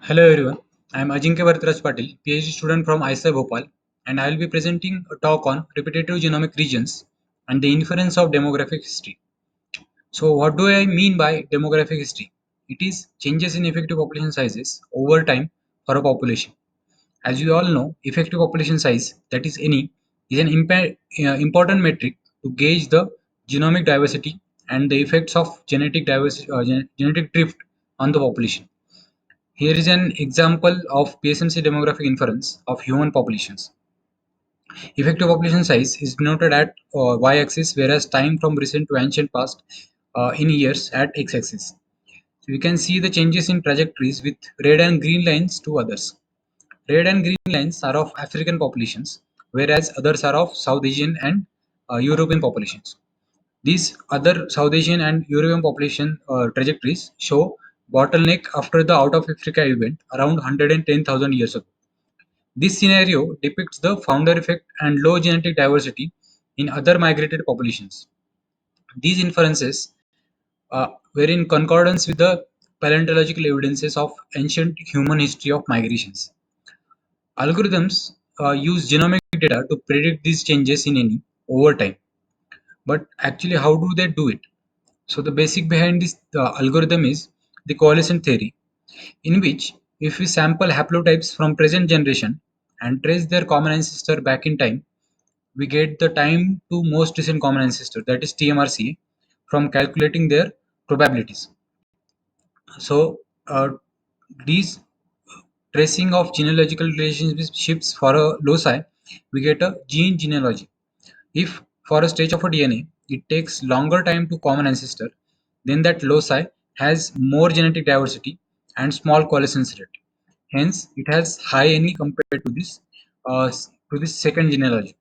Hello everyone, I am Ajinkya Vartraj Patil, PhD student from IISER Bhopal, and I will be presenting a talk on repetitive genomic regions and the inference of demographic history. So, what do I mean by demographic history? It is changes in effective population sizes over time for a population. As you all know, effective population size, that is NE, is an important metric to gauge the genomic diversity and the effects of genetic drift on the population. Here is an example of PSMC demographic inference of human populations. Effective population size is denoted at y-axis, whereas time from recent to ancient past in years at x-axis. So you can see the changes in trajectories with red and green lines to others. Red and green lines are of African populations, whereas others are of South Asian and European populations. These other South Asian and European population trajectories show bottleneck after the out of Africa event around 110,000 years ago. This scenario depicts the founder effect and low genetic diversity in other migrated populations. These inferences were in concordance with the paleontological evidences of ancient human history of migrations. Algorithms use genomic data to predict these changes in any over time. But actually, how do they do it? So the basic behind this algorithm is the coalescent theory, in which if we sample haplotypes from present generation and trace their common ancestor back in time, we get the time to most recent common ancestor, that is TMRC, from calculating their probabilities. So these tracing of genealogical relationships for a loci, we get a gene genealogy. If for a stage of a DNA, it takes longer time to common ancestor, then that loci has more genetic diversity and small coalescence rate. Hence, it has high NE compared to this second genealogy,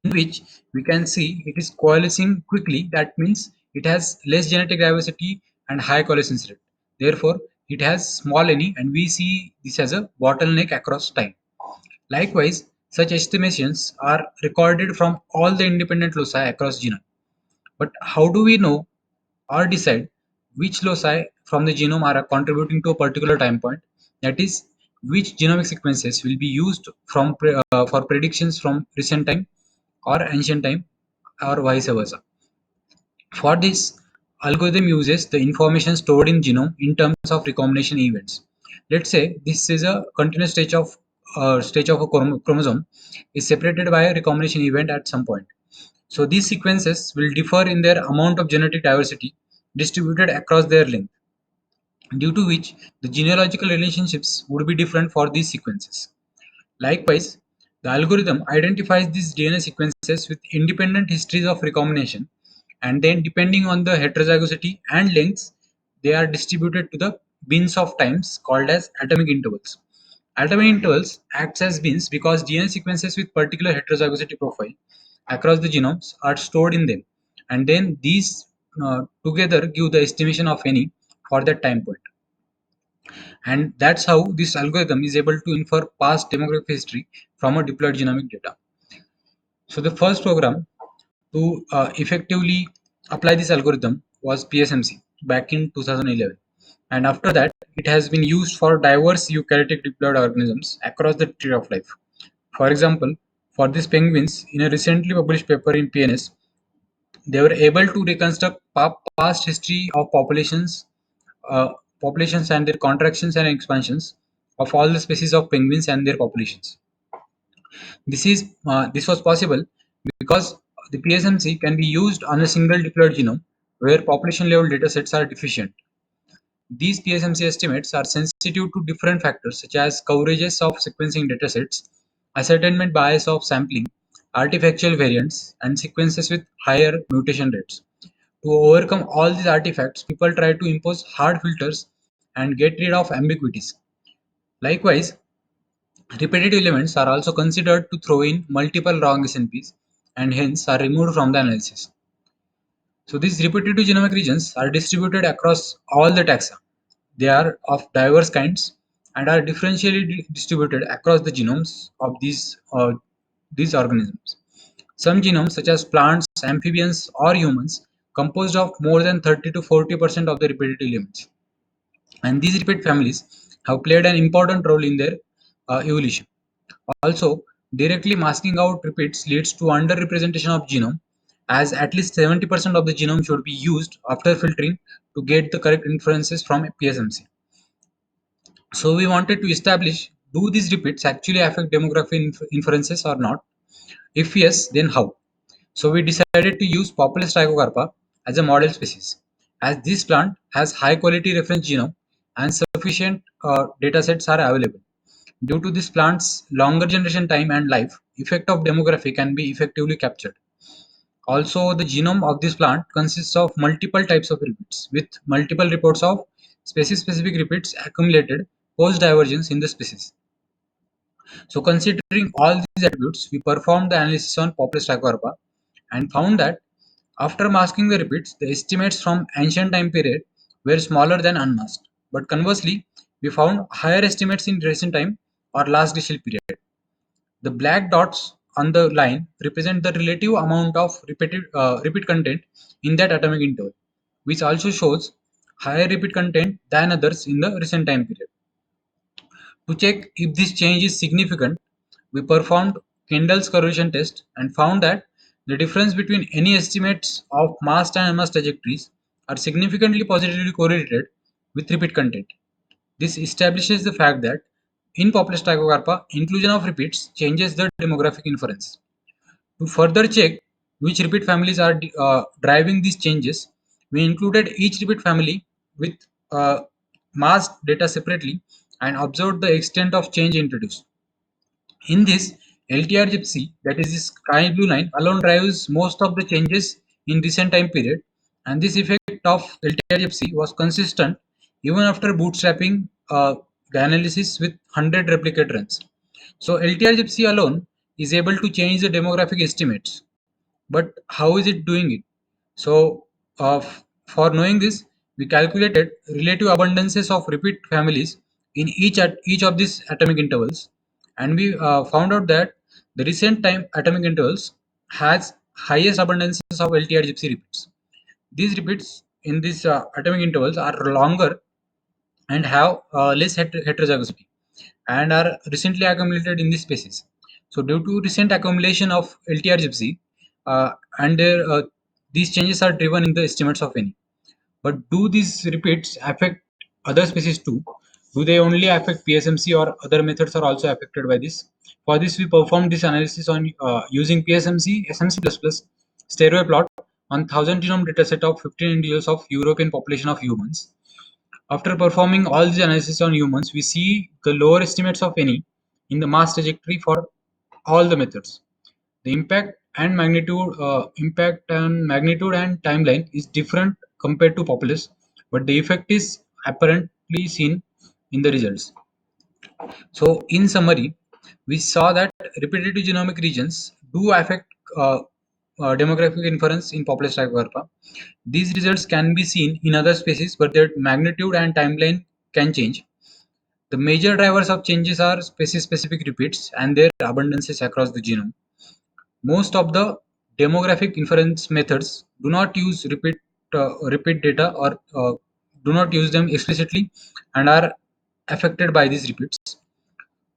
in which we can see it is coalescing quickly. That means it has less genetic diversity and high coalescence rate. Therefore, it has small NE, and we see this as a bottleneck across time. Likewise, such estimations are recorded from all the independent loci across genome. But how do we know or decide which loci from the genome are contributing to a particular time point? That is, which genomic sequences will be used for predictions from recent time or ancient time or vice versa. For this, algorithm uses the information stored in genome in terms of recombination events. Let's say this is a continuous stage of a chromosome is separated by a recombination event at some point. So these sequences will differ in their amount of genetic diversity distributed across their length, due to which the genealogical relationships would be different for these sequences. Likewise, the algorithm identifies these DNA sequences with independent histories of recombination, and then depending on the heterozygosity and lengths, they are distributed to the bins of times called as atomic intervals. Atomic intervals acts as bins because DNA sequences with particular heterozygosity profile across the genomes are stored in them, and then these together give the estimation of any for that time point. And that's how this algorithm is able to infer past demographic history from a deployed genomic data. So the first program to effectively apply this algorithm was PSMC back in 2011. And after that, it has been used for diverse eukaryotic diploid organisms across the tree of life. For example, for these penguins, in a recently published paper in PNS, they were able to reconstruct past history of uh, populations and their contractions and expansions of all the species of penguins and their populations. This was possible because the PSMC can be used on a single diploid genome where population level datasets are deficient. These PSMC estimates are sensitive to different factors such as coverages of sequencing datasets, ascertainment bias of sampling, artifactual variants, and sequences with higher mutation rates. To overcome all these artifacts, people try to impose hard filters and get rid of ambiguities. Likewise, repetitive elements are also considered to throw in multiple wrong SNPs and hence are removed from the analysis. So these repetitive genomic regions are distributed across all the taxa. They are of diverse kinds and are differentially distributed across the genomes of these organisms. Some genomes, such as plants, amphibians, or humans, composed of more than 30 to 40% of the repetitive elements. And these repeat families have played an important role in their evolution. Also, directly masking out repeats leads to underrepresentation of genome, as at least 70% of the genome should be used after filtering to get the correct inferences from PSMC. So we wanted to establish, do these repeats actually affect demographic inferences or not? If yes, then how? So we decided to use Populus trichocarpa as a model species, as this plant has high quality reference genome and sufficient data sets are available. Due to this plant's longer generation time and life, effect of demography can be effectively captured. Also, the genome of this plant consists of multiple types of repeats, with multiple reports of species-specific repeats accumulated post-divergence in the species. So, considering all these attributes, we performed the analysis on Populus trichocarpa and found that after masking the repeats, the estimates from ancient time period were smaller than unmasked. But conversely, we found higher estimates in recent time or last glacial period. The black dots on the line represent the relative amount of repeat content in that atomic interval, which also shows higher repeat content than others in the recent time period. To check if this change is significant, we performed Kendall's correlation test and found that the difference between any estimates of masked and unmasked trajectories are significantly positively correlated with repeat content. This establishes the fact that in Populus trichocarpa, inclusion of repeats changes the demographic inference. To further check which repeat families are driving these changes, we included each repeat family with masked data separately and observed the extent of change introduced. In this, LTR gypsy, that is the sky blue line, alone drives most of the changes in recent time period, and this effect of LTR gypsy was consistent even after bootstrapping the analysis with 100 replicate runs. So LTR gypsy alone is able to change the demographic estimates, but how is it doing it? So, for knowing this, we calculated relative abundances of repeat families in each of these atomic intervals, and we found out that the recent time atomic intervals has highest abundances of LTR gypsy repeats. These repeats in these atomic intervals are longer and have less heterozygosity and are recently accumulated in this species. So, due to recent accumulation of LTR gypsy, and these changes are driven in the estimates of any. But do these repeats affect other species too? Do they only affect PSMC or other methods are also affected by this? For this, we performed this analysis on using PSMC, SMC++, stereo plot on 1000 genome dataset of 15 individuals of European population of humans. After performing all these analysis on humans, we see the lower estimates of any in the mass trajectory for all the methods. The impact and magnitude and timeline is different compared to Populus, but the effect is apparently seen in the results. So, in summary, we saw that repetitive genomic regions do affect demographic inference in Populus trichocarpa. These results can be seen in other species, but their magnitude and timeline can change. The major drivers of changes are species-specific repeats and their abundances across the genome. Most of the demographic inference methods do not use repeat data or do not use them explicitly and are affected by these repeats.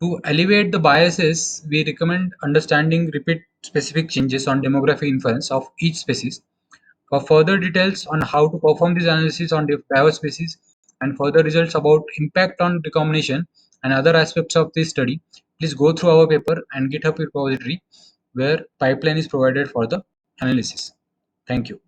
To alleviate the biases, we recommend understanding repeat specific changes on demographic inference of each species. For further details on how to perform this analysis on diverse species and further results about impact on recombination and other aspects of this study, please go through our paper and GitHub repository where pipeline is provided for the analysis. Thank you.